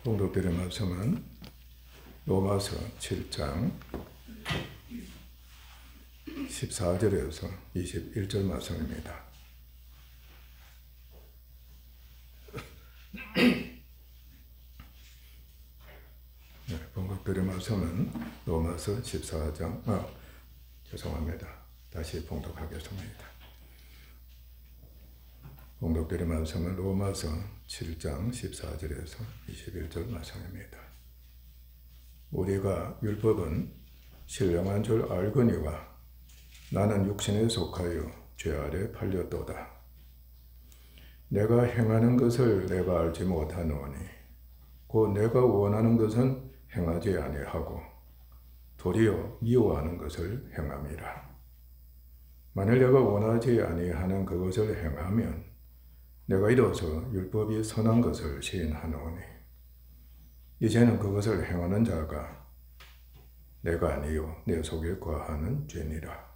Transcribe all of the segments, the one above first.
봉독드린 말씀은 로마서 7장 14절에서 21절 말씀입니다. 봉독드린 말씀은 로마서 14장, 죄송합니다. 다시 봉독하겠습니다. 봉독드린 말씀은 로마서 7장 14절에서 21절 말씀입니다. 우리가 율법은 신령한 줄 알거니와 나는 육신에 속하여 죄 아래 팔렸도다. 내가 행하는 것을 내가 알지 못하노니 곧 내가 원하는 것은 행하지 아니하고 도리어 미워하는 것을 행함이라. 만일 내가 원하지 아니하는 그것을 행하면 내가 이로써 율법이 선한 것을 시인하노니 이제는 그것을 행하는 자가 내가 아니요 내 속에 거하는 죄니라.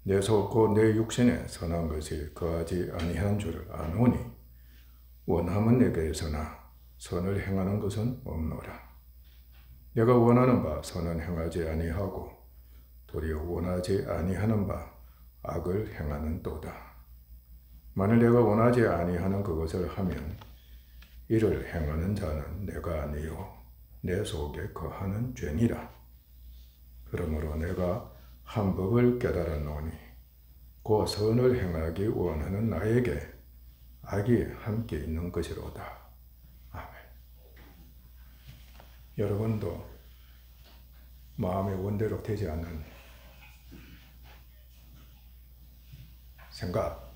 내 속 곧 내 육신에 선한 것이 거하지 아니한 줄을 아노니 원함은 내게 있으나 선을 행하는 것은 없노라. 내가 원하는 바 선은 행하지 아니하고 도리어 원하지 아니하는 바 악을 행하는 도다. 만일 내가 원하지 아니하는 그것을 하면 이를 행하는 자는 내가 아니요 내 속에 거하는 죄니라. 그러므로 내가 한 법을 깨달았노니 그 선을 행하기 원하는 나에게 악이 함께 있는 것이로다. 아멘. 여러분도 마음의 원대로 되지 않는 생각,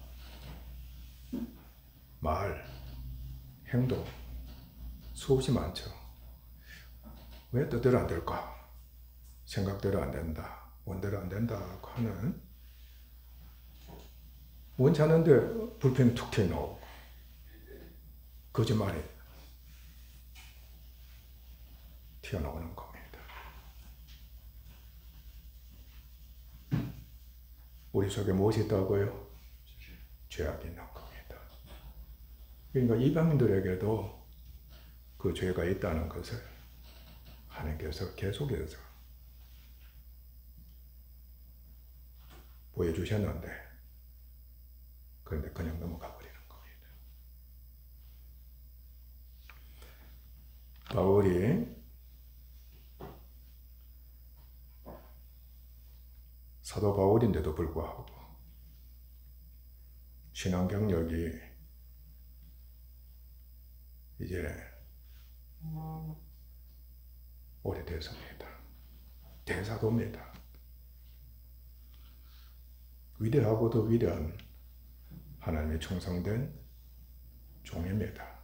말, 행동 수없이 많죠. 왜 뜻대로 안 될까? 생각대로 안 된다, 원대로 안 된다 하는 원치 않은데 불평이 툭 튀어나오고 거짓말이 튀어나오는 겁니다. 우리 속에 무엇이 있다고요? 죄악이 있는 겁니다. 그러니까 이방인들에게도 그 죄가 있다는 것을 하나님께서 계속해서 보여주셨는데 그런데 그냥 넘어가 버리는 겁니다. 바울이 사도 바울인데도 불구하고 신앙 경력이 이제 오래됐습니다. 대사도입니다. 위대하고도 위대한 하나님의 충성된 종입니다.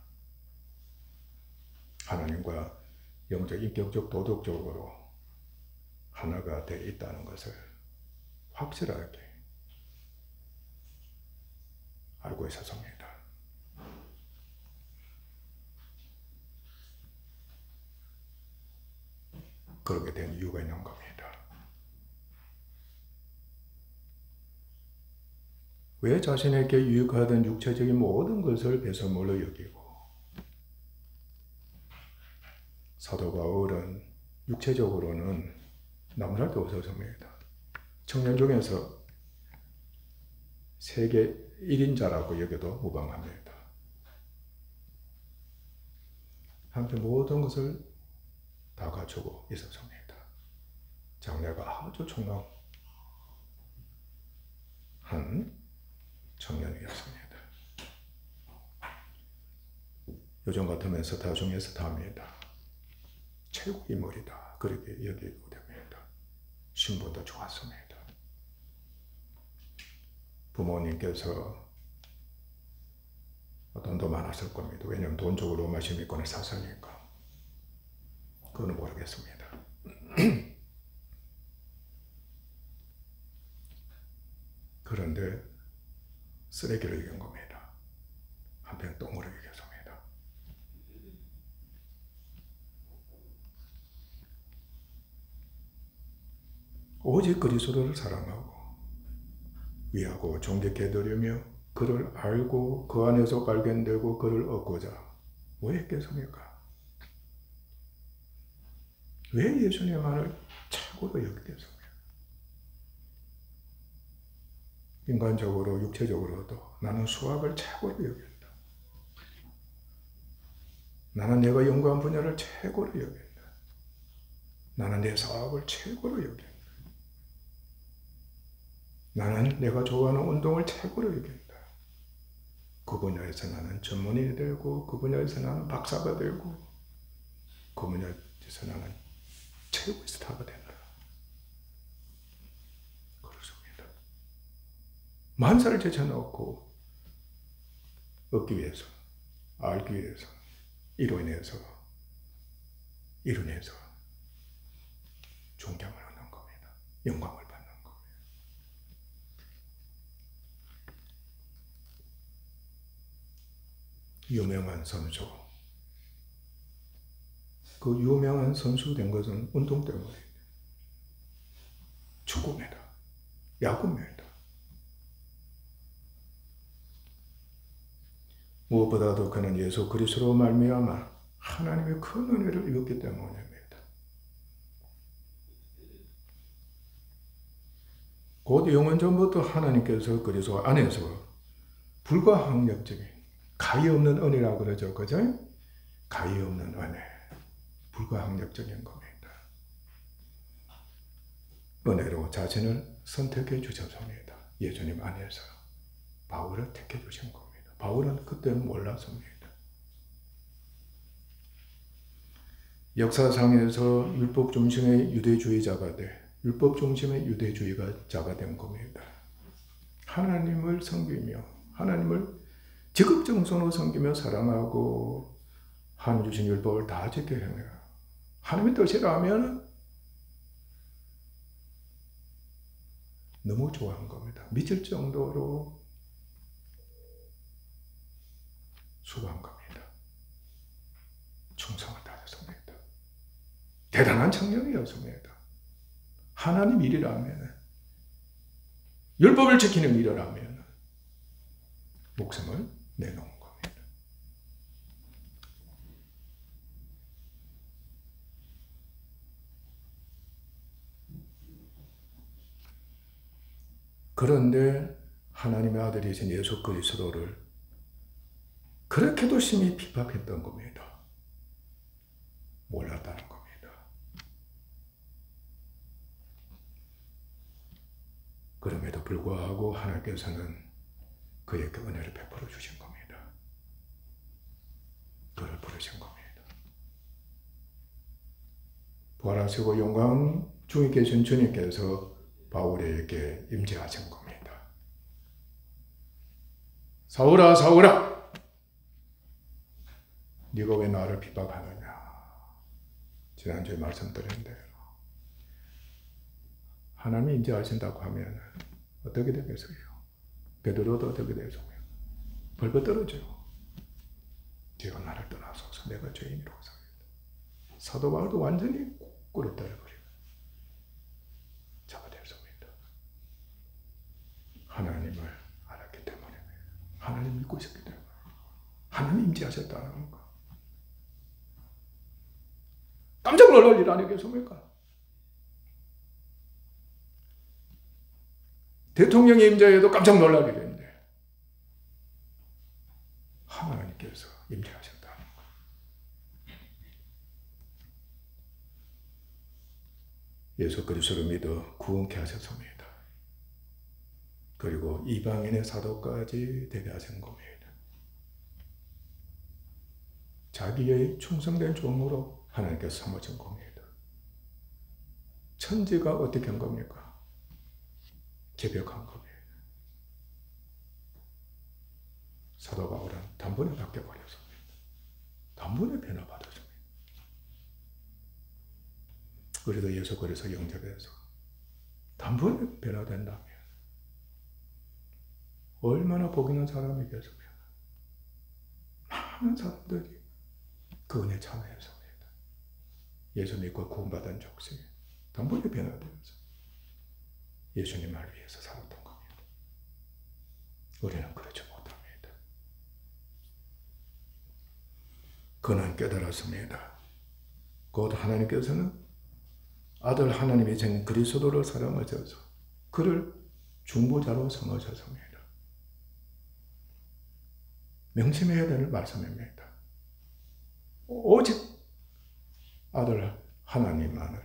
하나님과 영적, 인격적, 도덕적으로 하나가 되어 있다는 것을 확실하게 알고 있었습니다. 그렇게 된 이유가 있는 겁니다. 왜 자신에게 유익하던 육체적인 모든 것을 배설물로 여기고 사도 바울은 육체적으로는 나무랄 게 없었습니다. 청년 중에서 세계 1인자라고 여겨도 무방합니다. 한편 모든 것을 다 갖추고 있었습니다. 장래가 아주 총명한 청년이었습니다. 요즘 같으면 스타 중에 스타입니다. 최고 인물이다. 그렇게 여기고 됩니다. 신분도 좋았습니다. 부모님께서 돈도 많았을 겁니다. 왜냐하면 돈 주고 로마 시민권을 샀으니까. 그건 모르겠습니다. 그런데 쓰레기를 이긴 겁니다. 한편 똥으로 이겼습니다. 오직 그리스도를 사랑하고 위하고 존귀케 여드리며 그를 알고 그 안에서 발견되고 그를 얻고자 왜 했겠습니까? 왜 예수님만을 최고로 여기겠습니까? 인간적으로 육체적으로도 나는 수학을 최고로 여긴다. 나는 내가 연구한 분야를 최고로 여긴다. 나는 내 사업을 최고로 여긴다. 나는 내가 좋아하는 운동을 최고로 여긴다. 그 분야에서 나는 전문인이 되고, 그 분야에서 나는 박사가 되고, 그 분야에서 나는 최고의 스타가 된다. 그렇습니다. 만사를 제쳐놓고 얻기 위해서, 알기 위해서, 이뤄내서 존경을 얻는 겁니다. 영광을 받는 겁니다. 유명한 선수, 그 유명한 선수 된 것은 운동 때문에 축구입니다. 야구입니다. 무엇보다도 그는 예수 그리스도로 말미암아 하나님의 큰 은혜를 입었기 때문입니다. 곧 영원전부터 하나님께서 그리스도 안에서 불가항력적인 가히 없는 은혜라고 그러죠. 그죠? 가히 없는 은혜, 불가항력적인 겁니다. 은혜로 자신을 선택해 주셨습니다. 예수님 안에서 바울을 택해 주신 겁니다. 바울은 그때는 몰랐습니다. 역사상에서 율법 중심의 유대주의자가 율법 중심의 유대주의자가 된 겁니다. 하나님을 섬기며 하나님을 지극정성으로 섬기며 사랑하고 하나님 주신 율법을 다 지켜 행해요. 하나님의 뜻이라면 너무 좋아한 겁니다. 미칠 정도로 수고한 겁니다. 충성을 다했습니다. 대단한 청년이었습니다. 하나님 일이라면, 율법을 지키는 일이라면 목숨을 내놓은 겁니다. 그런데 하나님의 아들이신 예수 그리스도를 그렇게도 심히 핍박했던 겁니다. 몰랐다는 겁니다. 그럼에도 불구하고 하나님께서는 그에게 은혜를 베풀어 주신 겁니다. 그를 부르신 겁니다. 부활하시고 영광 중에 계신 주님께서 바울에게 임재하신 겁니다. 사울아, 사울아, 네가 왜 나를 핍박하느냐. 지난주에 말씀드린 대로 하나님이 임재하신다고 하면 어떻게 되겠어요? 베드로도 어떻게 되겠어요? 벌벌 떨어져요. 네가 나를 떠나소서, 내가 죄인이로소서. 사도 바울도 완전히 꿇어떨어버려요. 잡아들였습니다. 하나님을 알았기 때문에, 하나님 믿고 있었기 때문에, 하나님 임재하셨다는 거. 깜짝 놀랄 일 아니겠습니까? 대통령의 임재에도 깜짝 놀랄 일인데 하나님께서 임재하셨다는 거. 예수 그리스도를 믿어 구원케 하셨습니다. 그리고 이방인의 사도까지 되게 하신 겁니다. 자기의 충성된 종으로 하나님께서 삼으신 겁니다. 천지가 어떻게 한 겁니까? 개벽한 겁니다. 사도 바울은 단번에 바뀌어버렸습니다. 단번에 변화받았습니다. 그래도 예수 그리스도 영접해서 단번에 변화된다면 얼마나 복 있는 사람이겠습니까? 많은 사람들이 그 은혜 참여했습니다. 예수 믿고 구원받은 족쇄 단번에 변화되어서 예수님을 위해서 살았던 겁니다. 우리는 그렇지 못합니다. 그는 깨달았습니다. 곧 하나님께서는 아들 하나님이 전 그리스도를 사랑하셔서 그를 중보자로 삼으셨습니다. 명심해야 되는 말씀입니다. 오직 아들 하나님만을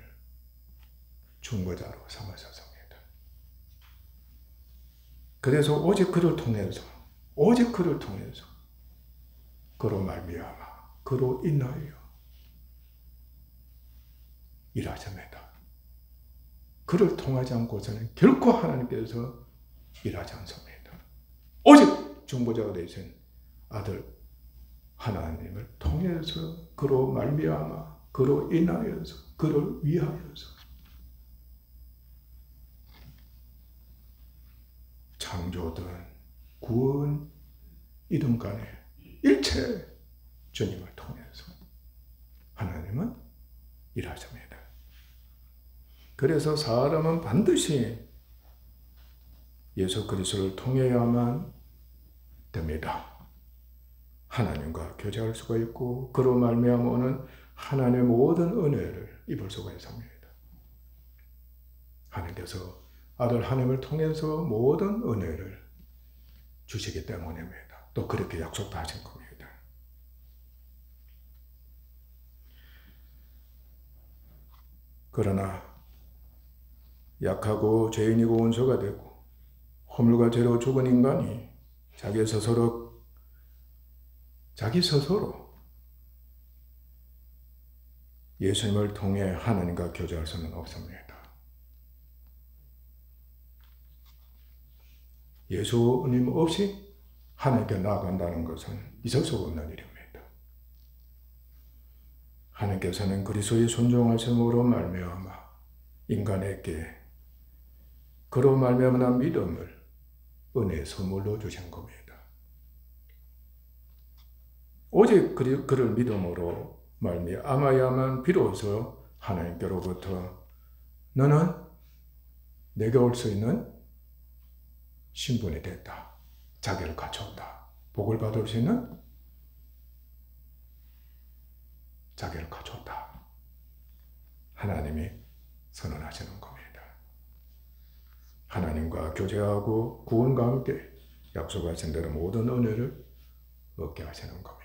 중보자로 삼으셨습니다. 그래서 오직 그를 통해서 그로 말미암아 그로 인하여 일하십니다. 그를 통하지 않고서는 결코 하나님께서 일하지 않습니다. 오직 중보자가 되신 아들 하나님을 통해서 그로 말미암아 그로 인하여서 그를 위하여서 창조든 구원이든 간에 일체 주님을 통해서 하나님은 일하십니다. 그래서 사람은 반드시 예수 그리스도를 통해야만 됩니다. 하나님과 교제할 수가 있고 그로 말미암아 오는 하나님의 모든 은혜를 입을 수가 있습니다. 하나님께서 아들 하나님을 통해서 모든 은혜를 주시기 때문입니다. 또 그렇게 약속도 하신 겁니다. 그러나 약하고 죄인이고 원수가 되고 허물과 죄로 죽은 인간이 자기 스스로 예수님을 통해 하나님과 교제할 수는 없습니다. 예수님 없이 하나님께 나아간다는 것은 있을 수 없는 일입니다. 하나님께서는 그리스도의 순종하심으로 말미암아 인간에게 그로 말미암아 믿음을 은혜의 선물로 주신 겁니다. 오직 그를 믿음으로 말미암아야만 비로소 하나님께로부터 너는 내게 올 수 있는 신분이 됐다. 자기를 갖췄다. 복을 받을 수 있는 자기를 갖췄다. 하나님이 선언하시는 겁니다. 하나님과 교제하고 구원과 함께 약속하신 대로 모든 은혜를 얻게 하시는 겁니다.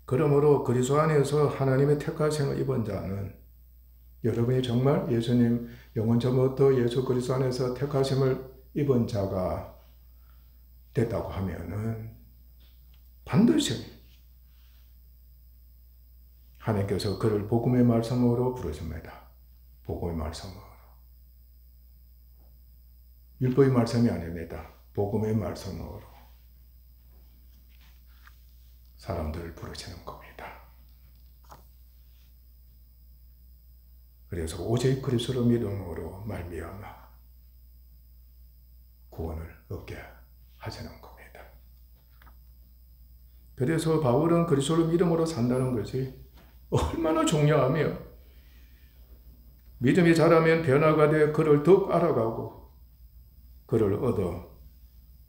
그러므로 그리스도 안에서 하나님의 택하심을 입은 자는 여러분이 정말 예수님 영원 전부터 예수 그리스도 안에서 택하심을 입은 자가 됐다고 하면은 반드시 하나님께서 그를 복음의 말씀으로 부르십니다. 복음의 말씀으로. 율법의 말씀이 아닙니다. 복음의 말씀으로 사람들을 부르시는 겁니다. 그래서 오직 그리스도를 믿음으로 말미암아 구원을 얻게 하시는 겁니다. 그래서 바울은 그리스도를 믿음으로 산다는 것이 얼마나 중요하며 믿음이 자라면 변화가 돼 그를 더욱 알아가고 그를 얻어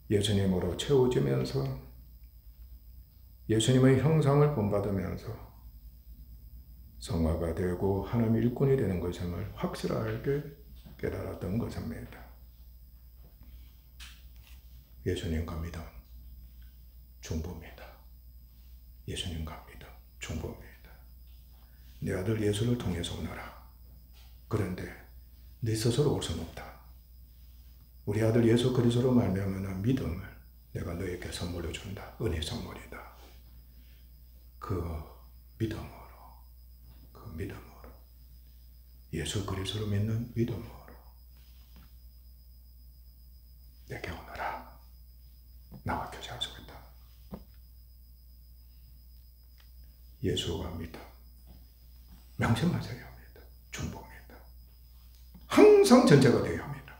예수님으로 채워지면서 예수님의 형상을 본받으면서 성화가 되고 하나님의 일꾼이 되는 것임을 확실하게 깨달았던 것입니다. 예수님과 믿음, 중보입니다. 예수님과 믿음, 중보입니다. 내 아들 예수를 통해서 오너라. 그런데 네 스스로 올 수는 없다. 우리 아들 예수 그리스도로 말미암아 믿음을 내가 너에게 선물로 준다. 은혜 선물이다. 그 믿음으로 예수 그리스도를 믿는 믿음으로 내게 오너라. 나와 교제할 수 있다. 예수와 믿음 명심하셔야 합니다. 중보입니다. 항상 전제가 되어야 합니다.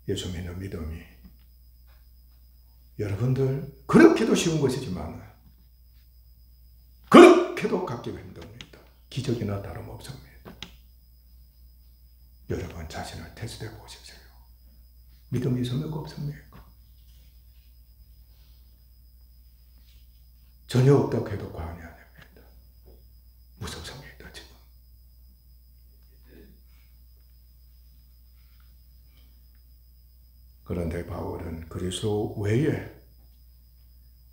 예수 믿는 믿음이 여러분들 그렇게도 쉬운 것이지만 그렇게도 갖기가 힘듭니다. 기적이나 다름없습니다. 여러분 자신을 테스트해 보십시오. 믿음이 있습니까? 없습니까? 전혀 없다고 해도 과언이 아닙니다. 무섭습니다, 지금. 그런데 바울은 그리스도 외에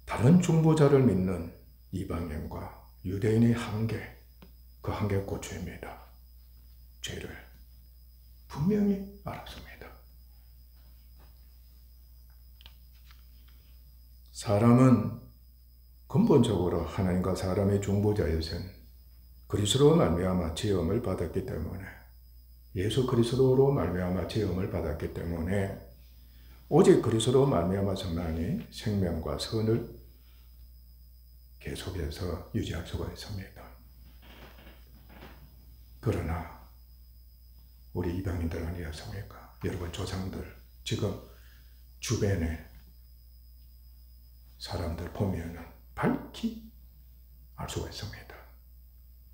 다른 중보자를 믿는 이방인과 유대인의 한계, 그 한계 고추입니다. 죄를 분명히 알았습니다. 사람은 근본적으로 하나님과 사람의 중보자이신 그리스도로 말미암아 지음을 받았기 때문에, 예수 그리스도로 말미암아 지음을 받았기 때문에 오직 그리스도로 말미암아서만이 생명과 선을 계속해서 유지할 수가 있습니다. 그러나 우리 이방인들 아니었습니까? 여러분 조상들, 지금 주변에 사람들 보면은 밝히 알 수가 있습니다.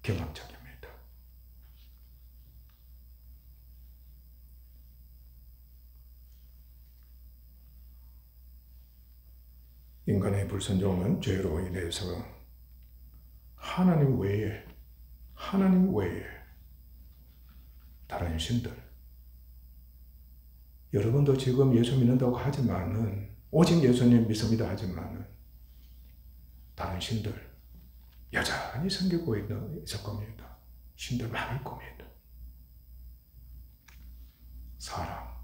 경험적입니다. 인간의 불순종은 죄로 인해서 하나님 외에 다른 신들, 여러분도 지금 예수 믿는다고 하지만은, 오직 예수님 믿습니다 하지만은 다른 신들 여전히 섬기고 있을 겁니다. 신들 많을 겁니다. 사람,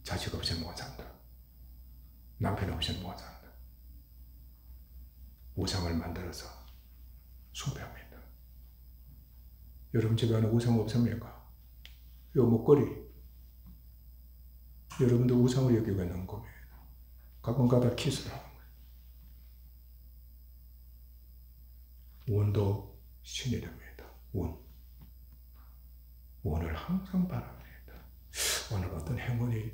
자식 없이는 못 산다. 남편 없이는 못 산다. 우상을 만들어서 숭배합니다. 여러분 집에 하는 우상 없습니까? 요 목걸이, 여러분도 우상을 여기고 있는 겁니다. 가끔가다 키스를 하는 거예요. 운도 신이 됩니다. 운을 항상 바랍니다. 오늘 어떤 행운이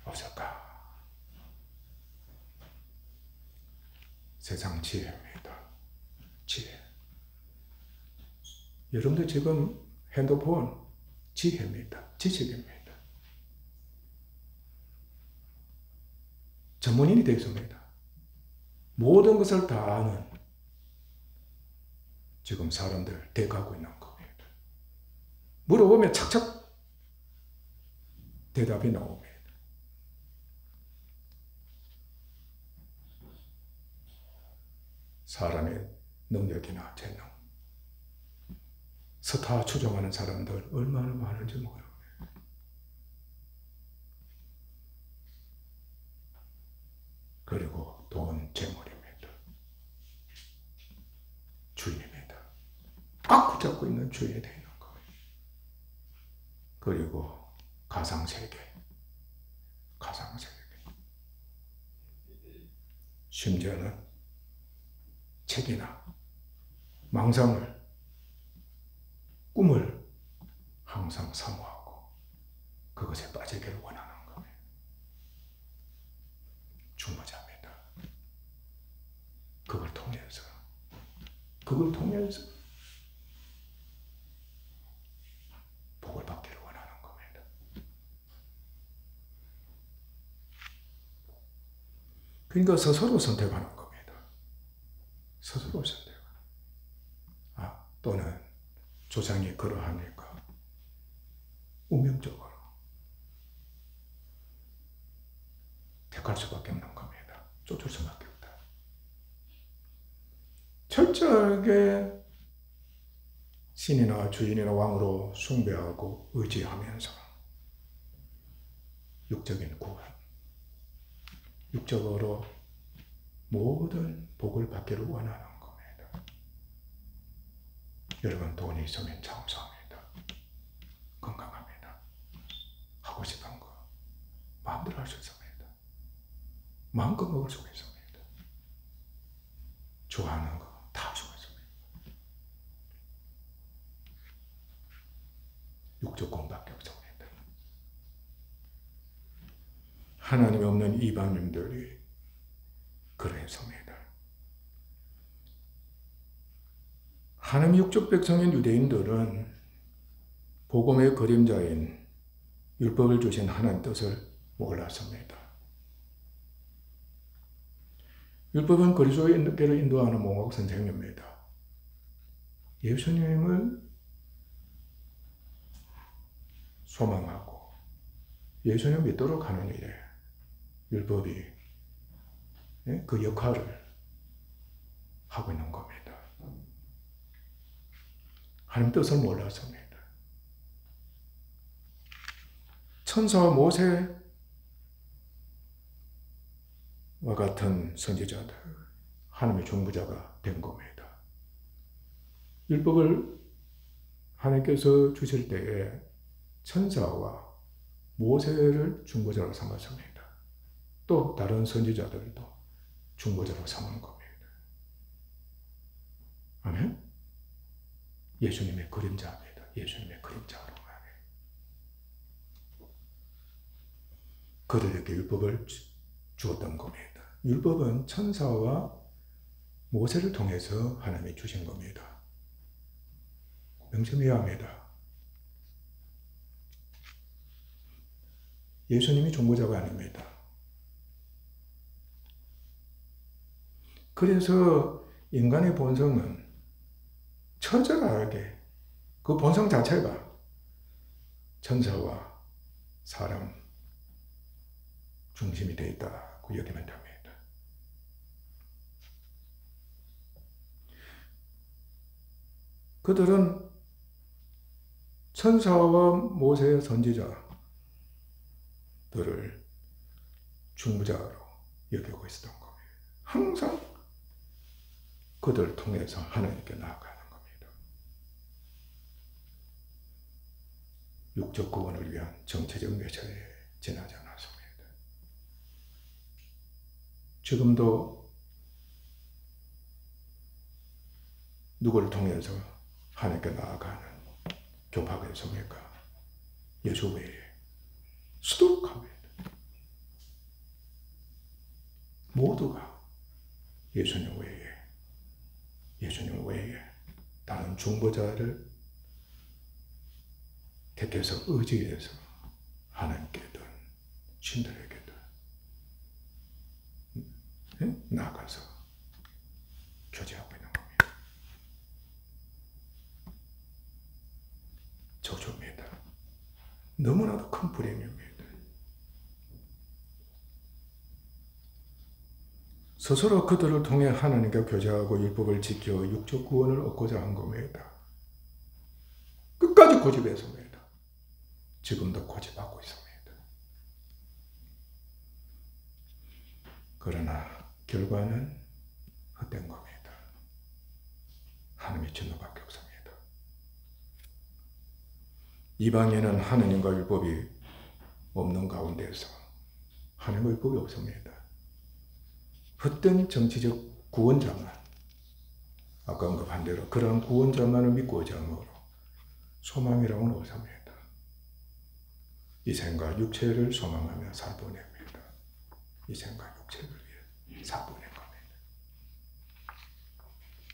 없을까? 세상 지혜입니다. 지혜. 여러분들 지금 핸드폰 지혜입니다. 지식입니다. 전문인이 되어 있습니다. 모든 것을 다 아는 지금 사람들 돼가고 있는 겁니다. 물어보면 착착 대답이 나옵니다. 사람의 능력이나 재능, 스타 추종하는 사람들 얼마나 많은지 모릅니다. 그리고 돈, 재물입니다. 주인입니다. 꽉 붙잡고 있는 주인이 되는 거예요. 그리고 가상세계. 심지어는 책이나 망상을, 꿈을 항상 사모하고 그것에 빠지기를 원하는 거예요. 중보자입니다. 그걸 통해서 복을 받기를 원하는 겁니다. 그러니까 스스로 선택하는 겁니다. 스스로 선택하는. 또는 조상이 그러하니까 운명적으로 택할 수밖에 없는 겁니다. 쫓을 수밖에 없다. 철저하게 신이나 주인이나 왕으로 숭배하고 의지하면서 육적인 구원, 육적으로 모든 복을 받기를 원하는 겁니다. 여러분 돈이 있으면 장수합니다. 건강합니다. 하고 싶은 거 마음대로 할 수 있습니다. 마음껏 먹을 수가 있습니다. 좋아하는 거 다 할 수가 있습니다. 육적 공밖에 없습니다. 하나님이 없는 이방인들이 그랬습니다. 하나님의 육적 백성인 유대인들은 복음의 그림자인 율법을 주신 하나님 뜻을 몰랐습니다. 율법은 그리스도인들을 인도하는 목록 선생입니다. 예수님을 소망하고 예수님을 믿도록 하는 일에 율법이 그 역할을 하고 있는 겁니다. 하나님 뜻을 몰랐습니다. 천사와 모세와 같은 선지자들, 하나님의 중보자가 된 겁니다. 율법을 하나님께서 주실 때에 천사와 모세를 중보자로 삼았습니다. 또 다른 선지자들도 중보자로 삼은 겁니다. 아멘? 예수님의 그림자입니다. 예수님의 그림자로. 그들에게 율법을 주었던 겁니다. 율법은 천사와 모세를 통해서 하나님이 주신 겁니다. 명심해야 합니다. 예수님이 중보자가 아닙니다. 그래서 인간의 본성은 처절하게 그 본성 자체가 천사와 사람 중심이 되어 있다고 여기면 됩니다. 그들은 천사와 모세의 선지자들을 중보자로 여기고 있었던 겁니다. 항상 그들을 통해서 하나님께 나아가는 겁니다. 육적 구원을 위한 정체적 메시지에 지나지 않았습니다. 지금도 누구를 통해서 하나님께 나아가는 교파가 있습니까? 예수 외에 수두룩합니다. 모두가 예수님 외에 다른 중보자를 택해서 의지해서 하나님께든 신들에게든 나가서 교제하고 있는 겁니다. 저주입니다. 너무나도 큰 불행입니다. 스스로 그들을 통해 하나님과 교제하고 율법을 지켜 육적 구원을 얻고자 한 겁니다. 끝까지 고집했습니다. 지금도 고집하고 있습니다. 그러나 결과는 헛된 겁니다. 하나님의 진노밖에 없습니다. 이방에는 하느님과 율법이 없는 가운데서 하나님의 율법이 없습니다. 헛된 정치적 구원자만, 아까 언급한 대로 그러한 구원자만을 믿고자 함으로 소망이라고는 없습니다. 이 생각 육체를 소망하며 살보냅니다. 이 생각 육체를 위해 살보낸 겁니다.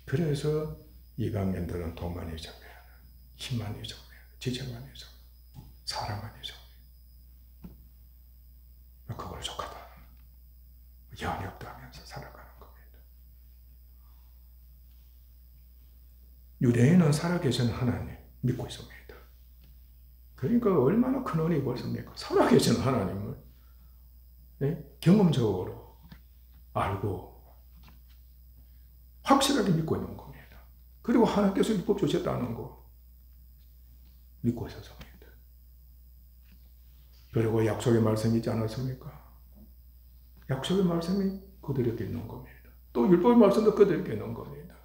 그래서 이방인들은 돈만 있으면, 힘만 있으면, 지체만 있으면, 사랑만 있으면 그걸 족하다, 연이 없다 하면서 살아가는 겁니다. 유대인은 살아계신 하나님 믿고 있습니다. 그러니까 얼마나 큰 은혜가 벌습니까? 살아계신 하나님을 경험적으로 알고 확실하게 믿고 있는 겁니다. 그리고 하나님께서 율법 주셨다는 거 믿고 있었습니다. 그리고 약속의 말씀이 있지 않았습니까? 약속의 말씀이 그들에게 있는 겁니다. 또 율법의 말씀도 그들에게 있는 겁니다.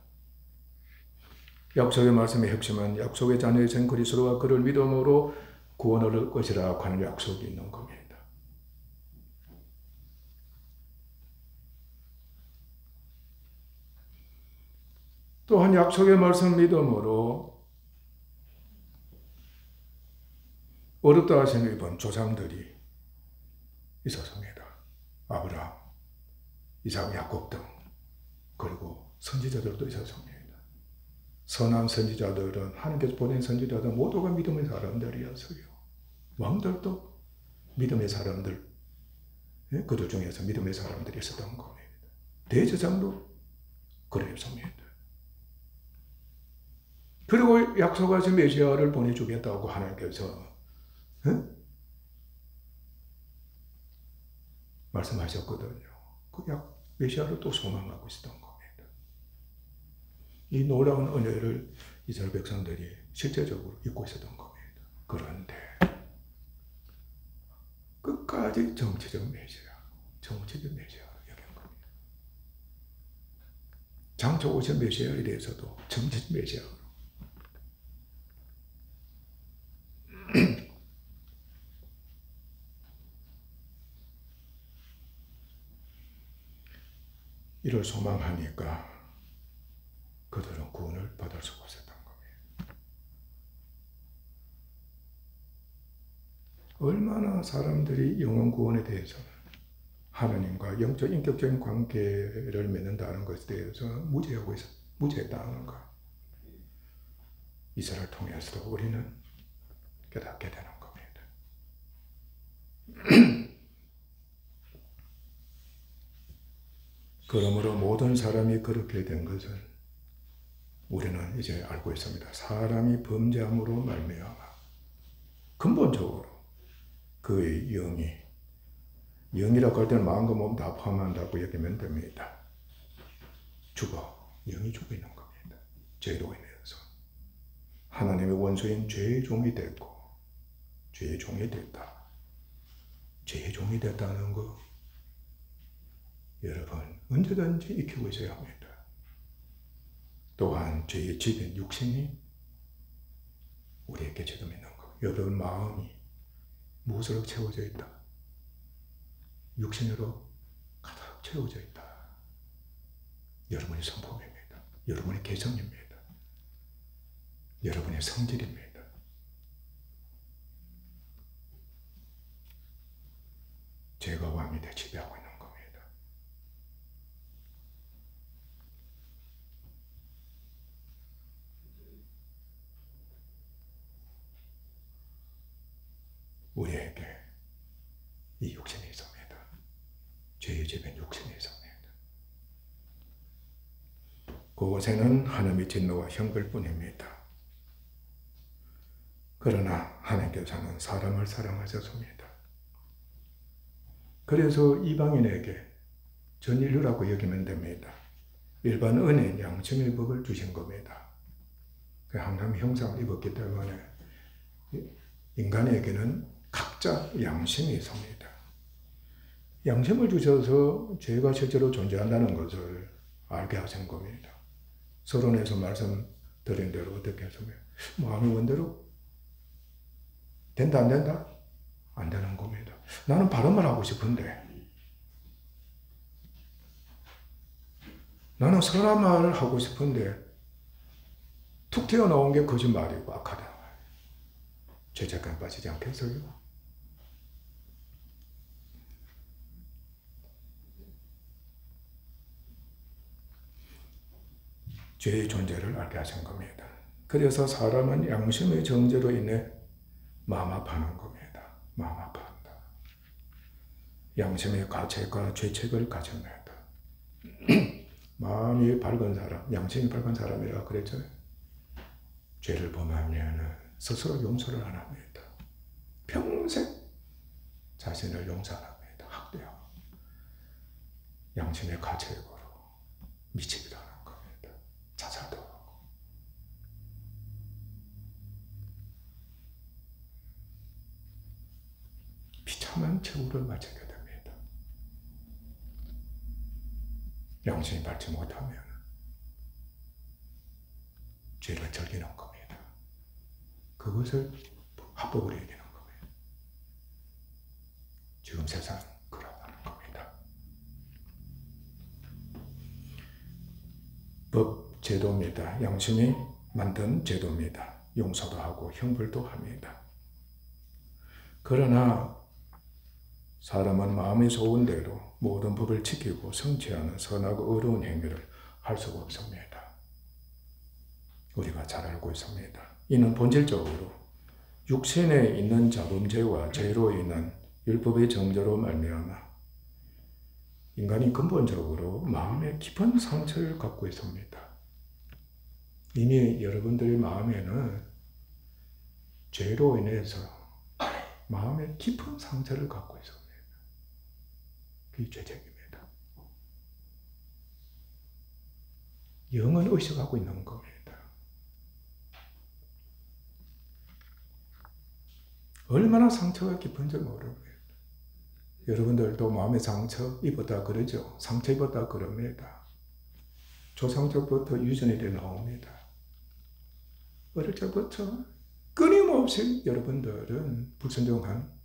약속의 말씀의 핵심은 약속의 자녀이신 그리스도와 그를 믿음으로 구원을 얻을 것이라 하는 약속이 있는 겁니다. 또한 약속의 말씀 믿음으로 어렵다 하시는 이번 조상들이 있었습니다. 아브라함, 이삭, 야곱 등 그리고 선지자들도 있었습니다. 선한 선지자들은, 하나님께서 보낸 선지자들 모두가 믿음의 사람들이었어요. 왕들도 믿음의 사람들, 그들 중에서 믿음의 사람들이 있었던 겁니다. 대제사장도 그랬습니다. 그리고 약속하신 메시아를 보내주겠다고 하나님께서 말씀하셨거든요. 그 메시아를 또 소망하고 있었던 겁니다. 이 놀라운 은혜를 이스라엘 백성들이 실제적으로 잊고 있었던 겁니다. 그런데 끝까지 정치적 메시아로 여긴 겁니다. 장차 오실 메시아에 대해서도 정치적 메시아로. 이를 소망하니까 그들은 구원을 받을 수가 없었던 겁니다. 얼마나 사람들이 영원 구원에 대해서 하나님과 영적 인격적인 관계를 맺는다는 것에 대해서 무지했다는가. 이스라엘을 통해서도 우리는 깨닫게 되는 겁니다. 그러므로 모든 사람이 그렇게 된 것은 우리는 이제 알고 있습니다. 사람이 범죄함으로 말미암아 근본적으로 그의 영이라고 할 때는 마음과 몸 다 포함한다고 여기면 됩니다. 영이 죽어 있는 겁니다. 죄로 인해서 하나님의 원수인 죄의 종이 됐고, 죄의 종이 됐다. 죄의 종이 됐다는 거 여러분 언제든지 익히고 있어야 합니다. 또한 죄의 집인 육신이 우리에게 지금 있는 것. 여러분 마음이 무엇으로 채워져 있다? 육신으로 가득 채워져 있다. 여러분의 성품입니다. 여러분의 개성입니다. 여러분의 성질입니다. 죄가 왕이 되어 지배하고 있는 겁니다. 우리에게 이 육신이 있습니다. 죄의 집엔 육신이 있습니다. 그곳에는 하나님의 진노와 형벌뿐입니다. 그러나 하나님께서는 사람을 사랑하셨습니다. 그래서 이방인에게 전 인류라고 여기면 됩니다. 일반 은혜인 양심의 법을 주신 겁니다. 하나님의 형상을 입었기 때문에 인간에게는 각자 양심이 있습니다. 양심을 주셔서 죄가 실제로 존재한다는 것을 알게 하신 겁니다. 서론에서 말씀드린 대로 어떻게 했으면 마음의 원대로 된다 안 된다? 안 되는 겁니다. 나는 바른 말 하고 싶은데, 나는 선한 말을 하고 싶은데 툭 튀어나온 게 거짓말이고 악하다. 죄책감 빠지지 않겠어요? 죄의 존재를 알게 하신 겁니다. 그래서 사람은 양심의 정죄로 인해 마음 아파하는 겁니다. 마음 아파한다. 양심의 가책과 죄책을 가집니다. 마음이 밝은 사람, 양심이 밝은 사람이라 그랬잖아요. 죄를 범하면 스스로 용서를 안 합니다. 평생 자신을 용서 안 합니다. 학대하고 양심의 가책으로 미치기도 하는 겁니다. 자살도 하고. 비참한 최후를 맞게 됩니다. 양심이 밝지 못하면 죄를 즐기는 겁니다. 그것을 합법으로 여기는 겁니다. 지금 세상 그렇다는 겁니다. 법 제도입니다. 양심이 만든 제도입니다. 용서도 하고 형벌도 합니다. 그러나 사람은 마음이 좋은 대로 모든 법을 지키고 성취하는 선하고 의로운 행위를 할 수가 없습니다. 우리가 잘 알고 있습니다. 이는 본질적으로 육신에 있는 자범죄와 죄로 인한 율법의 정죄로 말미암아 인간이 근본적으로 마음에 깊은 상처를 갖고 있습니다. 이미 여러분들의 마음에는 죄로 인해서 마음에 깊은 상처를 갖고 있습니다. 그게 죄책입니다. 영은 의식하고 있는 겁니다. 얼마나 상처가 깊은지 모릅니다. 여러분들도 마음의 상처 입었다 그러죠? 상처 입었다 그럽니다. 조상적부터 유전이 돼 나옵니다. 어릴 적부터 끊임없이 여러분들은 불순종한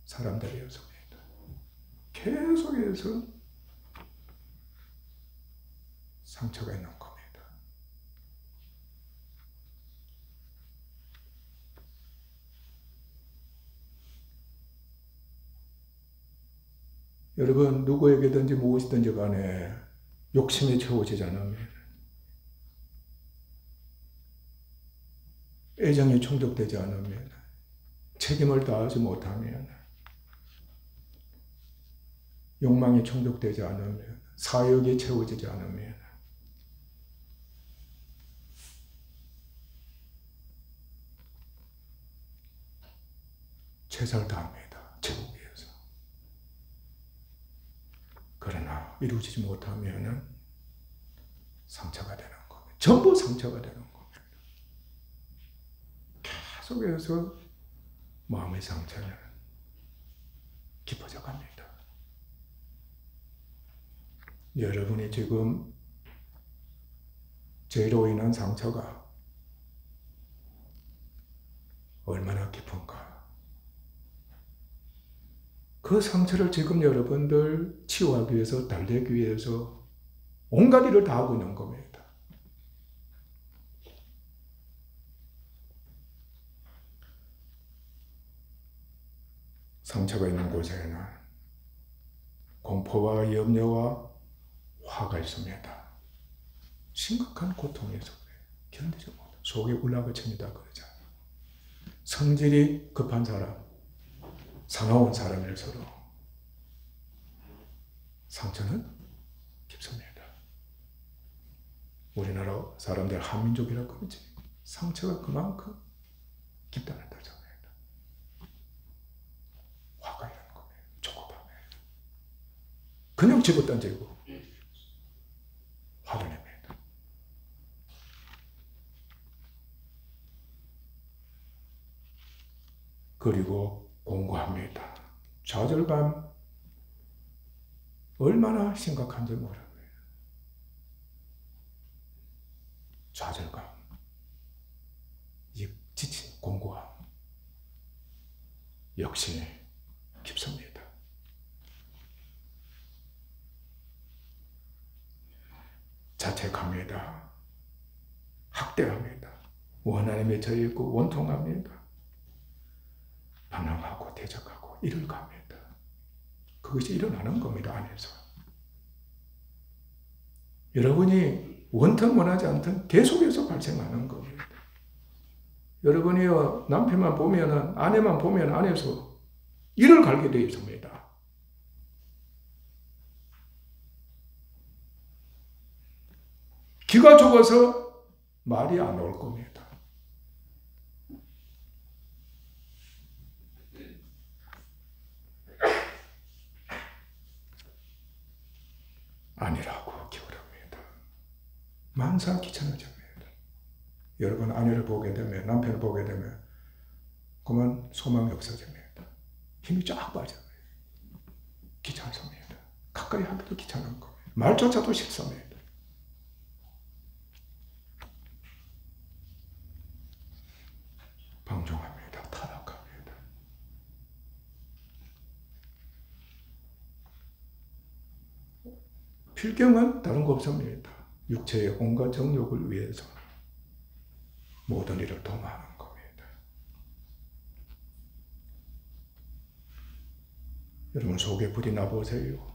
사람들이었습니다. 계속해서 상처가 있는 겁니다. 여러분 누구에게든지 무엇이든지 간에 욕심이 채워지지 않으면, 애정이 충족되지 않으면, 책임을 다하지 못하면, 욕망이 충족되지 않으면, 사욕이 채워지지 않으면 최선을 다합니다. 채우기 위해서. 그러나 이루어지지 못하면 상처가 되는 겁니다. 전부 상처가 되는 겁니다. 계속해서 마음의 상처는 깊어져 갑니다. 여러분이 지금 죄로 인한 상처가 얼마나 깊은가. 그 상처를 지금 여러분들 치유하기 위해서, 달래기 위해서 온갖 일을 다 하고 있는 겁니다. 상처가 있는 곳에는 공포와 염려와 화가 있습니다. 심각한 고통이 있습니다. 견디지 못해 속에 울라그칩니다. 그러잖아요. 성질이 급한 사람, 사나운 사람일수록 상처는 깊습니다. 우리나라 사람들 한민족이라고 그러지. 상처가 그만큼 깊다는 뜻입니다. 화가 이런 거예요. 조급함에 그냥 집어던지고 화를 냅니다. 그리고 공고합니다. 좌절감 얼마나 심각한지 모릅니다. 좌절감, 지친 공고함 역시 깊습니다. 자책합니다. 학대합니다. 원한에 처해 있고 원통합니다. 반항하고 대적하고 이를 갑니다. 그것이 일어나는 겁니다. 안에서. 여러분이 원튼 원하지 않든 계속해서 발생하는 겁니다. 여러분이 남편만 보면, 아내만 보면 안에서 이를 갈게 되어 있습니다. 기가 죽어서 말이 안 나올 겁니다. 아니라고 기울합니다. 만사 귀찮아집니다. 여러분 아내를 보게 되면, 남편을 보게 되면 그만 소망이 없어집니다. 힘이 쫙 빠져요. 귀찮습니다. 가까이 하기도 귀찮은 거예요. 말조차도 싫습니다. 방종합니다. 타락합니다. 필경은 다른 거 없습니다. 육체의 온갖 정욕을 위해서 모든 일을 도모하는 겁니다. 여러분 속에 불이 나보세요.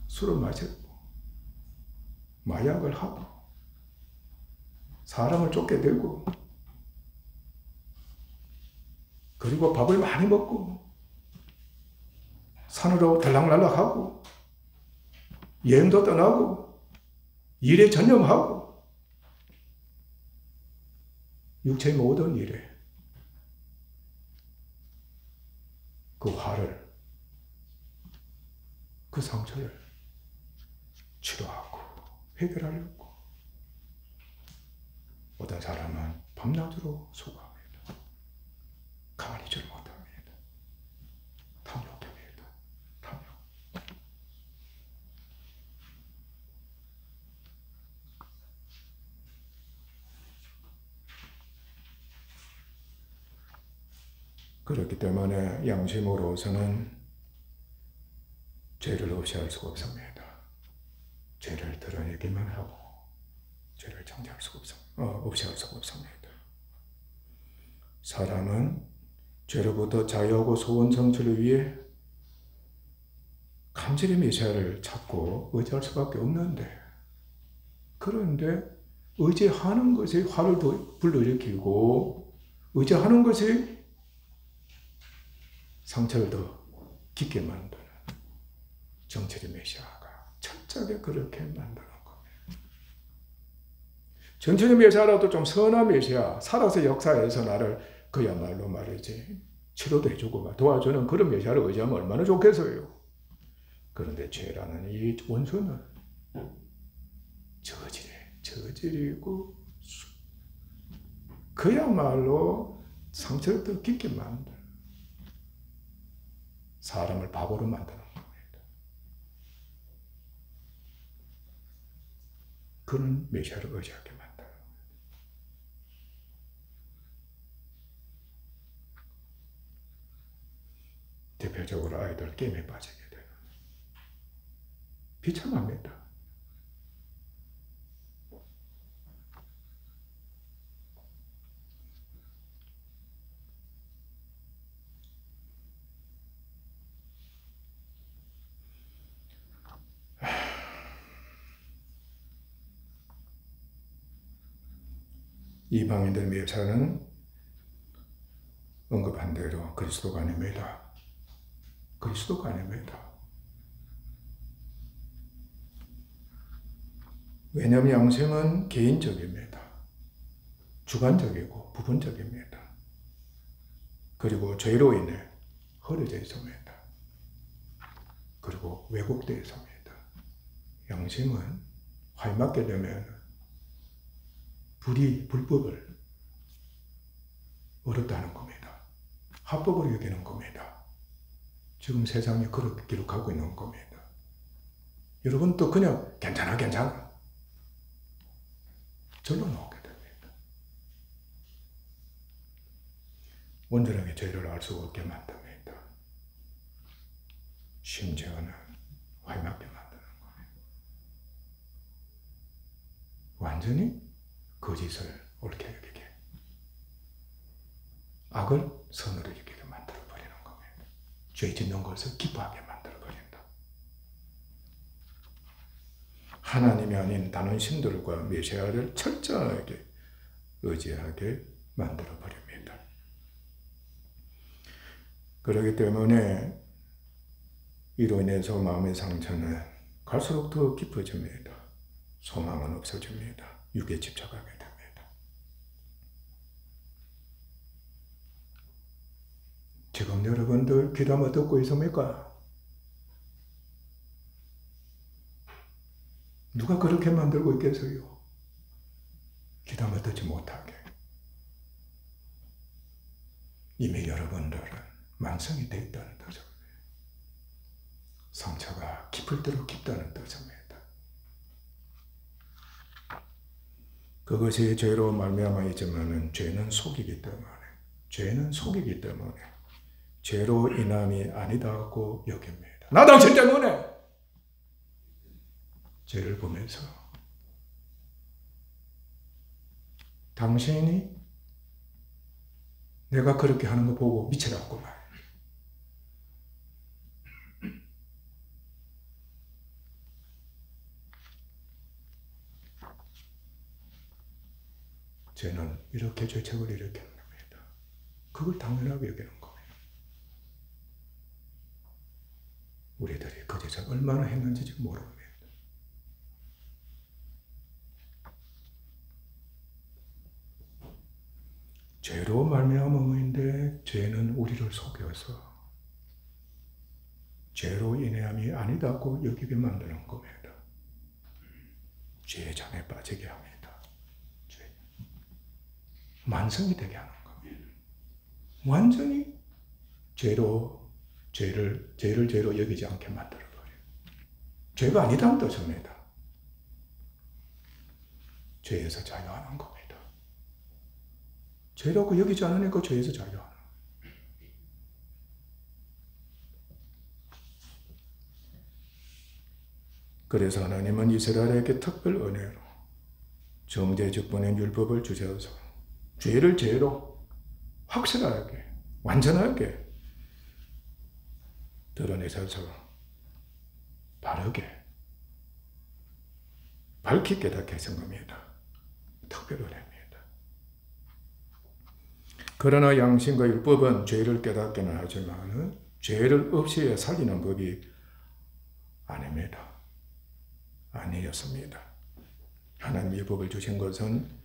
술을 마시고 마약을 하고 사람을 쫓게 되고, 그리고 밥을 많이 먹고, 산으로 들락날락하고, 여행도 떠나고, 일에 전념하고, 육체의 모든 일에 그 화를, 그 상처를 치료하고 해결하려고 어떤 사람은 밤낮으로 수고합니다. 가만히 있지 못합니다. 탐욕입니다. 탐욕. 그렇기 때문에 양심으로서는 죄를 없애할 수가 없습니다. 죄를 드러내기만 하고 죄를 정죄할 수가 없애할 수가 없습니다. 사람은 죄로부터 자유하고 소원 성취를 위해 간절히 메시아를 찾고 의지할 수밖에 없는데, 그런데 의지하는 것이 화를 더 불러일으키고 의지하는 것이 상처를 더 깊게 만드는 정체의 메시아가 철저하게 그렇게 만드는 겁니다. 정체의 메시아라도 좀 선한 메시아, 살아서 역사에서 나를 그야말로 말이지 치료도 해주고 도와주는 그런 메시아를 의지하면 얼마나 좋겠어요. 그런데 죄라는 이 원수는 저질이고 그야말로 상처를 더 깊게 만드는, 사람을 바보로 만드는 겁니다. 그런 메시아를 의지하게 만드는 겁니다. 대표적으로 아이들 게임에 빠지게 되는, 비참합니다. 이방인들 메시아는 언급한 대로 그리스도가 아닙니다. 그리스도가 아닙니다. 왜냐하면 양심은 개인적입니다. 주관적이고 부분적입니다. 그리고 죄로 인해 허려져 있습니다. 그리고 왜곡되어 있습니다. 양심은 화에 맞게 되면 불법을 어렵다는 겁니다. 합법을 여기는 겁니다. 지금 세상이 그렇게 기록하고 있는 겁니다. 여러분 또 그냥 괜찮아 절로 나오게 됩니다. 온전하게 죄를 알 수 없게 만듭니다. 심지어는 화에 맞게 만드는 겁니다. 완전히 거짓을 옳게 여기게, 악을 선으로 여기게 만들어버리는 겁니다. 죄 짓는 것을 기뻐하게 만들어버린다. 하나님이 아닌 다른 신들과 메시아를 철저하게 의지하게 만들어버립니다. 그렇기 때문에 이로 인해서 마음의 상처는 갈수록 더 깊어집니다. 소망은 없어집니다. 육에 집착하게 됩니다. 지금 여러분들 귀담아 듣고 있습니까? 누가 그렇게 만들고 있겠어요? 귀담아 듣지 못하게. 이미 여러분들은 만성이 되어 있다는 뜻입니다. 상처가 깊을 대로 깊다는 뜻입니다. 그것이 죄로 말미암아 있지만은 죄는 속이기 때문에 죄로 인함이 아니다고 여깁니다. 나 당신 때문에 죄를 보면서 당신이 내가 그렇게 하는 거 보고 미치라고 말. 죄는 이렇게 죄책을 일으키는 겁니다. 그걸 당연하게 여기는 거예요. 우리들이 그 죄를 얼마나 했는지 지금 모릅니다. 죄로 말미암은 의인데 죄는 우리를 속여서 죄로 인해함이 아니다고 여기게 만드는 겁니다. 죄의 잔에 빠지게 합니다. 만성이 되게 하는 겁니다. 완전히 죄를 죄로 여기지 않게 만들어버려요. 죄가 아니다는 뜻입니다. 죄에서 자유하는 겁니다. 죄라고 여기지 않으니까 죄에서 자유하는. 그래서 하나님은 이스라엘에게 특별 은혜로 정죄직분의 율법을 주셔서 죄를 죄로 확실하게 완전하게 드러내셔서 바르게 밝히 깨닫게 하신 겁니다. 특별 은혜입니다. 그러나 양심과 율법은 죄를 깨닫기는 하지만 죄를 없이 살리는 법이 아닙니다. 아니었습니다. 하나님 율법을 주신 것은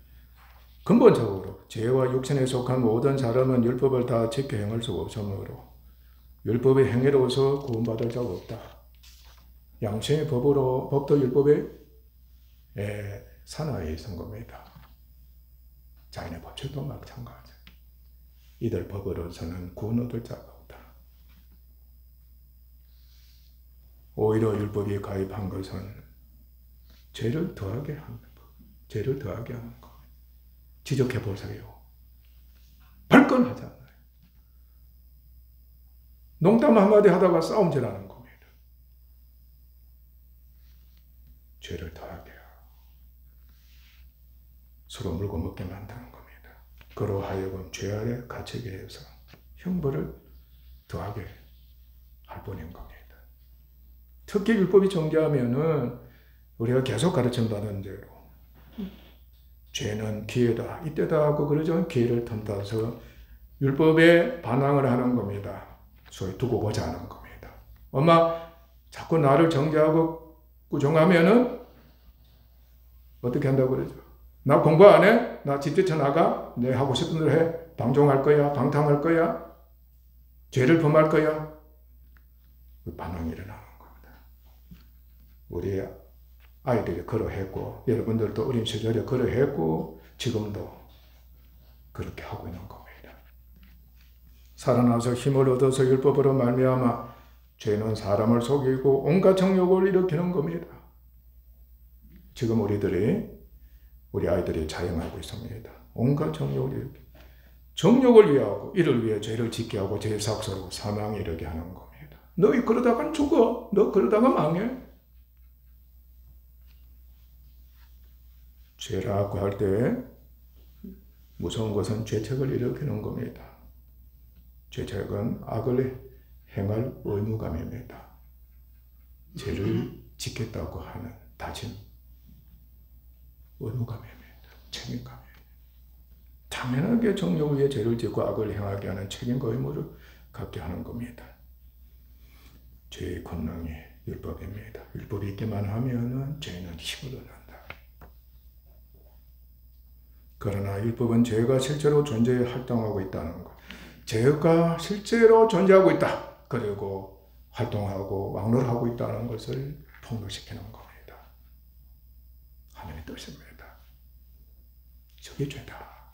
근본적으로 죄와 육신에 속한 모든 사람은 율법을 다 지켜 행할 수 없으므로 율법의 행위로서 구원받을 자가 없다. 양심의 법도 율법의 산하에 있는 겁니다. 자연의 법칙도 마찬가지. 이들 법으로서는 구원 얻을 자가 없다. 오히려 율법이 가입한 것은 죄를 더하게 하는 법. 죄를 더하게 하는 것. 지적해 보세요. 발끈하잖아요. 농담 한마디 하다가 싸움질하는 겁니다. 죄를 더하게 하고 서로 물고 먹게 만드는 겁니다. 그로 하여금 죄 아래 갇히게 해서 형벌을 더하게 할 뿐인 겁니다. 특히 율법이 정죄하면은 우리가 계속 가르침 받은 대로 죄는 기회다, 이때다 하고 그러죠. 기회를 틈타서 율법에 반항을 하는 겁니다. 소위 두고 보자 하는 겁니다. 엄마 자꾸 나를 정죄하고 꾸중하면은 어떻게 한다고 그러죠? 나 공부 안 해? 나 집 뛰쳐나가? 내 하고 싶은 대로 해? 방종할 거야? 방탕할 거야? 죄를 범할 거야? 반항이 일어나는 겁니다. 우리 아이들이 그러했고 여러분들도 어린 시절에 그러했고 지금도 그렇게 하고 있는 겁니다. 살아나서 힘을 얻어서 율법으로 말미암아 죄는 사람을 속이고 온갖 정욕을 일으키는 겁니다. 지금 우리 아이들이 자행하고 있습니다. 온갖 정욕을 일으키고 정욕을 위하고 이를 위해 죄를 짓게 하고 죄의 삭스로 사망에 이르게 하는 겁니다. 너희 그러다간 죽어. 너 그러다가 망해. 죄라고 할 때 무서운 것은 죄책을 일으키는 겁니다. 죄책은 악을 행할 의무감입니다. 죄를 짓겠다고 하는 다짐, 의무감입니다. 책임감입니다. 당연하게 정욕을 위해 죄를 짓고 악을 행하게 하는 책임과 의무를 갖게 하는 겁니다. 죄의 권능이 율법입니다. 율법이 있기만 하면은 죄는 힘을 얻는다. 그러나 율법은 죄가 실제로 존재해 활동하고 있다는 것. 죄가 실제로 존재하고 있다. 그리고 활동하고 왕노하고 있다는 것을 폭로시키는 겁니다. 하나님의 뜻입니다. 저게 죄다.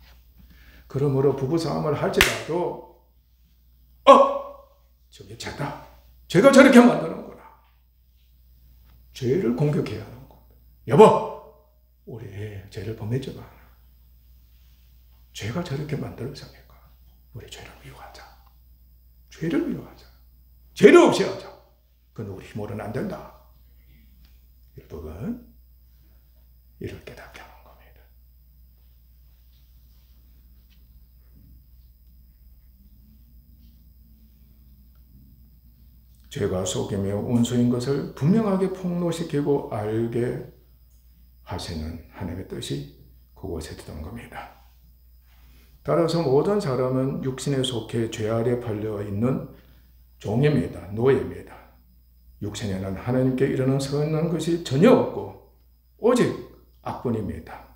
그러므로 부부싸움을 할지라도 저게 죄다. 죄가 저렇게 만드는구나. 죄를 공격해야 하는 겁니다. 여보, 우리 죄를 범했지만 죄가 저렇게 만들어서니까 우리 죄를 미워하자. 죄를 미워하자. 죄를 없이 하자. 그건 우리 힘으로는 안 된다. 율법은 이를 깨닫게 하는 겁니다. 죄가 속이며 원수인 것을 분명하게 폭로시키고 알게 하시는 하나님의 뜻이 그곳에 있던 겁니다. 따라서 모든 사람은 육신에 속해 죄 아래 팔려 있는 종입니다. 노예입니다. 육신에는 하나님께 이르는 선한 것이 전혀 없고 오직 악뿐입니다.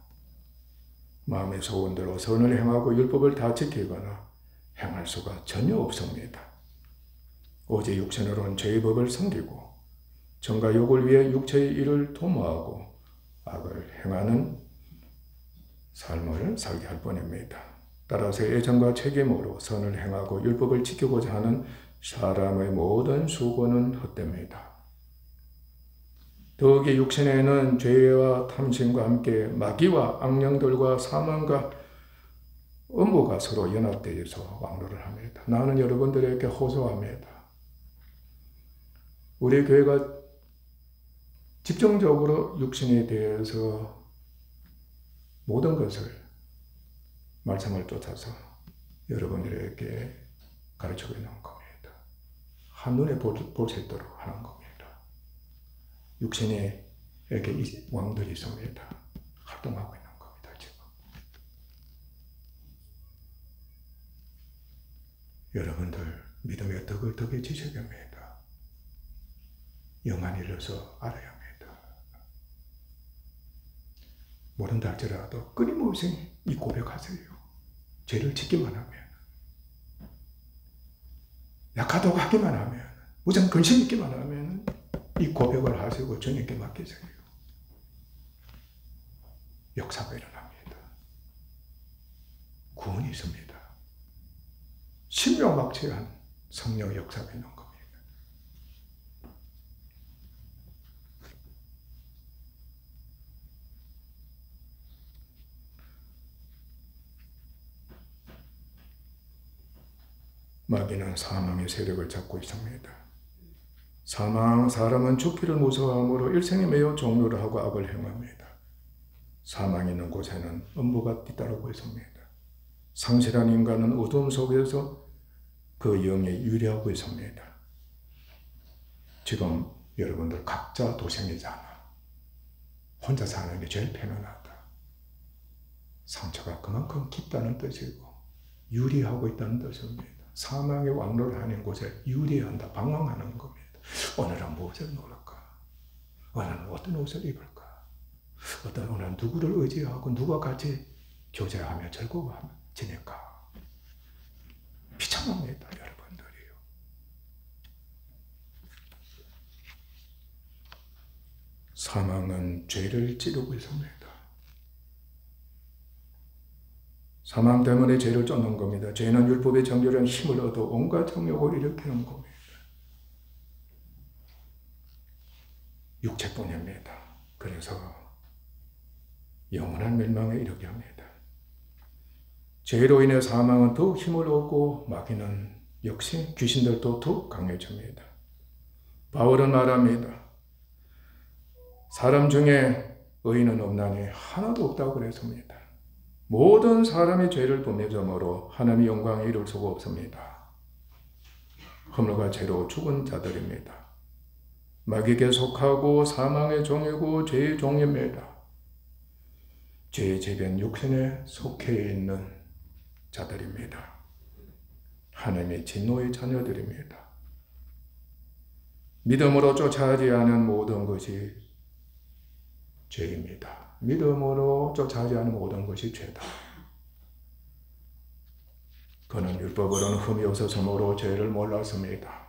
마음의 소원대로 선을 행하고 율법을 다 지키거나 행할 수가 전혀 없습니다. 오직 육신으로는 죄의 법을 섬기고 정과 욕을 위해 육체의 일을 도모하고 악을 행하는 삶을 살게 할 뿐입니다. 따라서 애정과 책임으로 선을 행하고 율법을 지키고자 하는 사람의 모든 수고는 헛됩니다. 더욱이 육신에는 죄와 탐심과 함께 마귀와 악령들과 사망과 음부가 서로 연합되어서 왕노를 합니다. 나는 여러분들에게 호소합니다. 우리 교회가 집중적으로 육신에 대해서 모든 것을 말씀을 쫓아서 여러분들에게 가르치고 있는 겁니다. 한눈에 볼 수 있도록 하는 겁니다. 육신에게 왕들이 있습니다. 활동하고 있는 겁니다. 지금. 여러분들 믿음의 덕을 덕에 지셔야 합니다. 영안이 일러서 알아야 합니다. 모른다 할지라도 끊임없이 이 고백하세요. 죄를 짓기만 하면, 약하다고 하기만 하면, 우선 근심 있기만 하면 이 고백을 하시고 주님께 맡기세요. 역사가 일어납니다. 구원이 있습니다. 신명막체한 성령의 역사가 있는 겁니다. 마귀는 사망의 세력을 잡고 있습니다. 사람은 죽기를 무서워하므로 일생에 매여 종로를 하고 악을 행합니다. 사망이 있는 곳에는 음부가 뒤따르고 있습니다. 상실한 인간은 어둠 속에서 그 영에 유리하고 있습니다. 지금 여러분들 각자 도생이잖아. 혼자 사는 게 제일 편안하다. 상처가 그만큼 깊다는 뜻이고 유리하고 있다는 뜻입니다. 사망의 왕로를 하는 곳에 유리한다, 방황하는 겁니다. 오늘은 무엇을 놓을까? 오늘은 어떤 옷을 입을까? 오늘은 누구를 의지하고 누가 같이 교제하며 즐거워하며 지낼까? 비참합니다, 여러분들이요. 사망은 죄를 찌르고 있습니다. 사망 때문에 죄를 쫓는 겁니다. 죄는 율법의 정결한 힘을 얻어 온갖 정욕을 일으키는 겁니다. 육체뿐입니다. 그래서 영원한 멸망에 이르게 합니다. 죄로 인해 사망은 더욱 힘을 얻고 마귀는 역시 귀신들도 더욱 강해집니다. 바울은 말합니다. 사람 중에 의인은 없나니 하나도 없다고 그랬습니다. 모든 사람이 죄를 범해점으로 하나님의 영광에 이를 수가 없습니다. 허물과 죄로 죽은 자들입니다. 마귀에게 속하고 사망의 종이고 죄의 종입니다. 죄의 재변 육신에 속해 있는 자들입니다. 하나님의 진노의 자녀들입니다. 믿음으로 쫓아하지 않은 모든 것이 죄입니다. 믿음으로 쫓아하지 않은 모든 것이 죄다. 그는 율법으로는 흠이 없었으므로 죄를 몰랐습니다.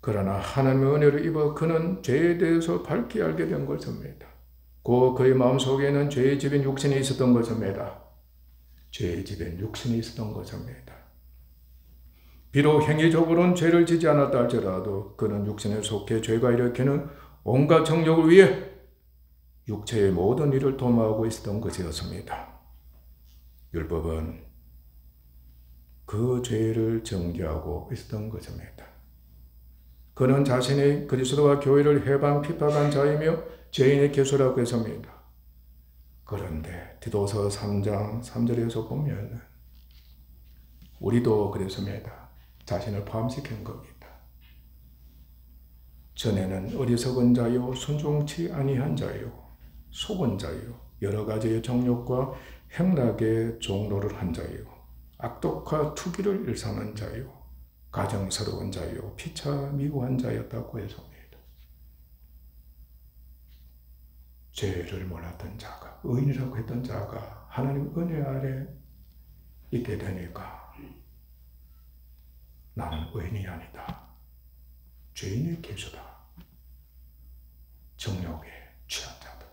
그러나 하나님의 은혜를 입어 그는 죄에 대해서 밝히 알게 된 것입니다. 그의 마음속에는 죄의 집인 육신이 있었던 것입니다. 죄의 집인 육신이 있었던 것입니다. 비록 행위적으로는 죄를 지지 않았다 할지라도 그는 육신에 속해 죄가 일으키는 온갖 정욕을 위해 육체의 모든 일을 도모하고 있었던 것이었습니다. 율법은 그 죄를 정죄하고 있었던 것입니다. 그는 자신이 그리스도와 교회를 해방 핍박한 자이며 죄인의 개수라고 했습니다. 그런데 디도서 3장 3절에서 보면 우리도 그랬습니다. 자신을 포함시킨 겁니다. 전에는 어리석은 자요, 순종치 아니한 자요, 속은 자요, 여러 가지의 정욕과 행락의 종로를 한 자요, 악독과 투기를 일삼은 자요, 가정스러운 자요, 피차 미워한 자였다고 해석합니다. 죄를 몰랐던 자가, 의인이라고 했던 자가 하나님 은혜 아래 있게 되니까 나는 의인이 아니다, 죄인의 개수다, 정욕에 취한 자다,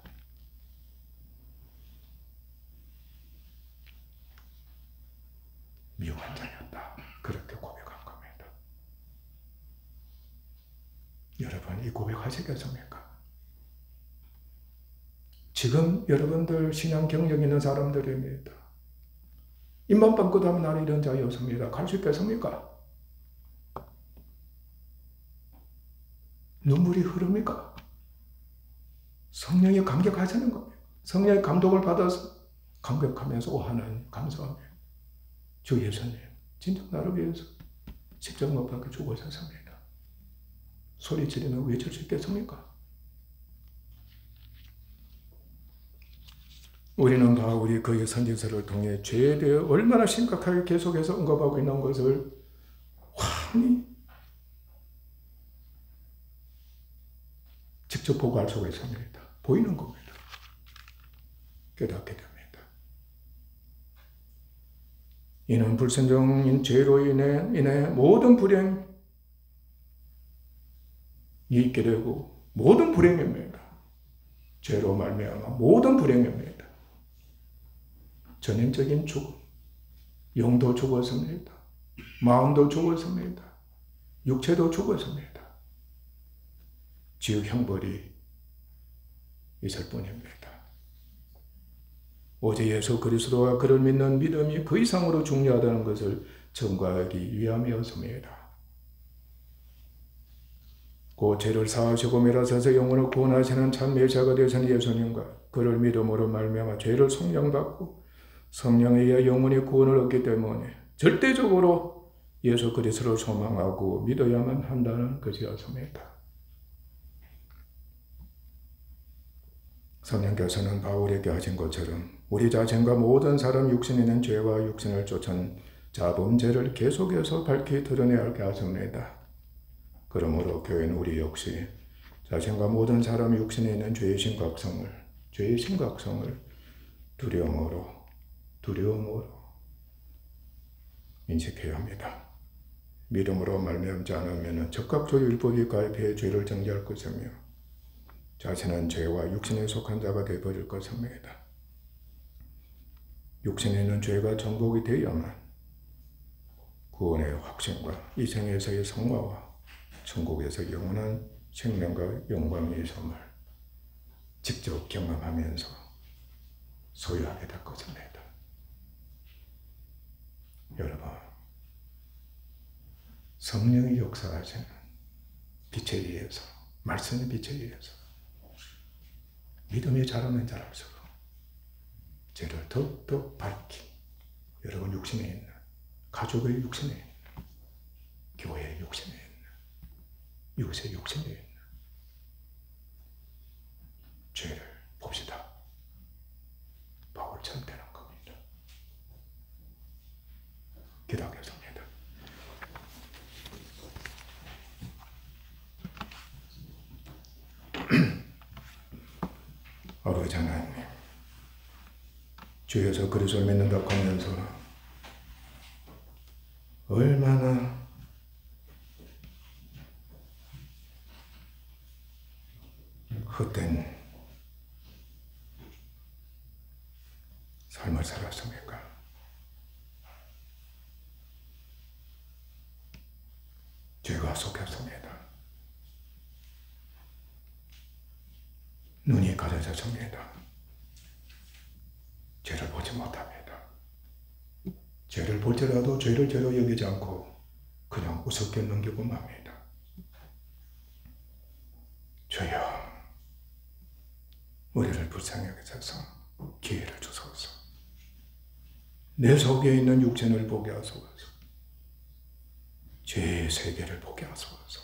미워한 자였다, 그렇게 고백한 겁니다. 여러분, 이 고백하시겠습니까? 지금 여러분들 신앙 경력 있는 사람들입니다. 입만 뻥끗하면 나는 이런 자였습니다. 갈 수 있겠습니까? 눈물이 흐릅니까? 성령이 감격하시는 겁니다. 성령의 감동을 받아서 감격하면서 오 하나님 감사합니다. 주 예수님 진짜 나를 위해서 십자가 못 박혀 죽으셨습니다. 소리 지르며 외칠 수 있겠습니까? 우리는 바울이 그의 선지서를 통해 죄에 대해 얼마나 심각하게 계속해서 언급하고 있는 것을 환히 직접 보고 알 수가 있습니다. 보이는 겁니다. 깨닫게 됩니다. 이는 불순종인 죄로 인해 모든 불행이 있게 되고 모든 불행입니다. 죄로 말미암아 모든 불행입니다. 전형적인 죽음, 영도 죽었습니다. 마음도 죽었습니다. 육체도 죽었습니다. 지옥 형벌이 있을 뿐입니다. 오직 예수 그리스도와 그를 믿는 믿음이 그 이상으로 중요하다는 것을 증거하기 위함이었습니다. 그 죄를 사하시고 멸하셔서 영혼을 구원하시는 참 메시아가 되신 예수님과 그를 믿음으로 말미암아 죄를 속량받고 성령에 의해 영혼의 구원을 얻기 때문에 절대적으로 예수 그리스도를 소망하고 믿어야만 한다는 것이었습니다. 성령께서는 바울에게 하신 것처럼 우리 자신과 모든 사람 육신에 있는 죄와 육신을 쫓은 자범죄를 계속해서 밝히 드러내야 하게 하십니다. 그러므로 교회는 우리 역시 자신과 모든 사람 육신에 있는 죄의 심각성을 두려움으로 인식해야 합니다. 믿음으로 말미암지 않으면 적극적으로 율법이 가입해 죄를 정죄할 것이며 자신은 죄와 육신에 속한 자가 되어버릴 것입니다. 육신에 있는 죄가 정복이 되어야만 구원의 확신과 이 생에서의 성화와 천국에서 영원한 생명과 영광의 삶을 직접 경험하면서 소유하게 될 것입니다. 여러분, 성령이 역사하시는 빛에 의해서, 말씀의 빛에 의해서 믿음이 자라면 자랄수록 죄를 더욱더 밝히 여러분 육신에 있는, 가족의 육신에 있는, 교회의 육신에 있는, 이웃의 육신에 있는 죄를 봅시다. 바울처럼 되는 겁니다. 기도하겠습니다. 아버지 하나님, 주 예수 그리스도를 믿는다고 하면서 얼마나 헛된 삶을 살았습니까? 죄가 속였습니다. 눈이 가려졌습니다. 죄를 보지 못합니다. 죄를 볼지라도 죄를 죄로 여기지 않고 그냥 우습게 넘기고 맙니다. 주여, 우리를 불쌍하게 하셔서 기회를 주소서. 내 속에 있는 육신을 보게 하소서. 죄의 세계를 보게 하소서.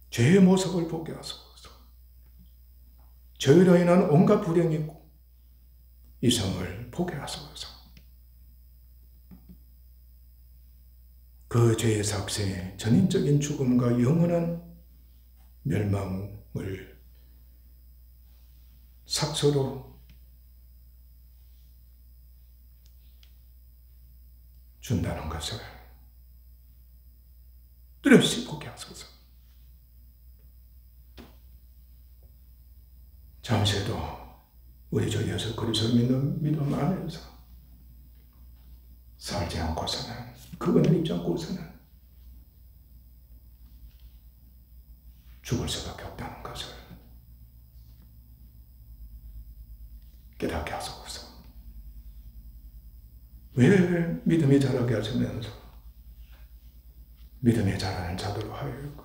죄의 모습을 보게 하소서. 죄로 인한 온갖 불행이 있고 이성을 보게 하소서. 그 죄의 삭세에 전인적인 죽음과 영원한 멸망을 삭서로 준다는 것을 뚜렷이 보게 하소서. 잠시도 우리 주 예수 그리스도를 믿는 믿음 안에서 살지 않고서는, 그분을 입지 않고서는 죽을 수밖에 없다는 것을 깨닫게 하소서. 왜 믿음이 자라게 하시면서 믿음이 자라는 자들로 하여금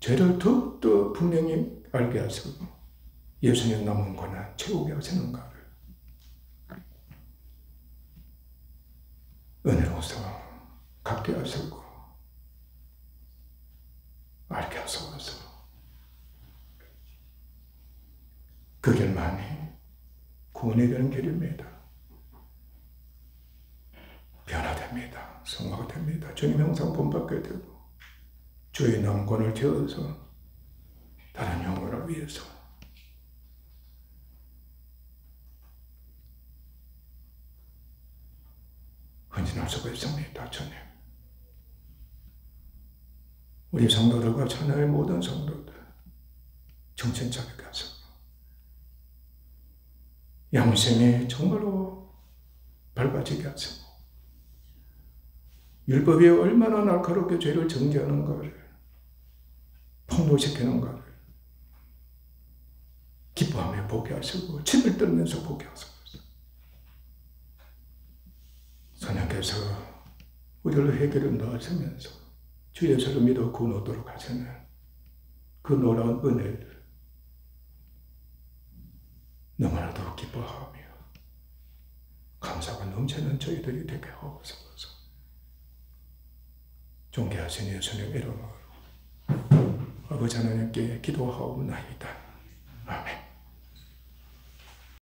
죄를 더욱더 분명히 알게 하시고 예수님 남은 권한 채우게 하시는가를 은혜로서 갖게 하시고 알게 하소서. 그 길만이 구원이 되는 길입니다. 변화됩니다. 성화가 됩니다. 주님 형상 본받게 되고 주의 남권을 지어서 다른 영혼을 위해서 헌신할 수가 있습니다. 주님, 우리 성도들과 천하의 모든 성도들 정신 차리게 하소서. 양심이 정말로 밝아지게 하시고 율법이 얼마나 날카롭게 죄를 정죄하는가를, 폭로시키는가를 기뻐하며 보게 하시고 침을 떨면서 보게 하소서. 선생님께서 우리를 회개를 넣으시면서 주 예수를 믿어 구원 얻도록 하시는 그 놀라운 은혜를 너무나도 기뻐하며 감사가 넘치는 저희들이 되게 하옵소서. 존귀하신 예수님 이름으로 아버지 하나님께 기도하옵나이다.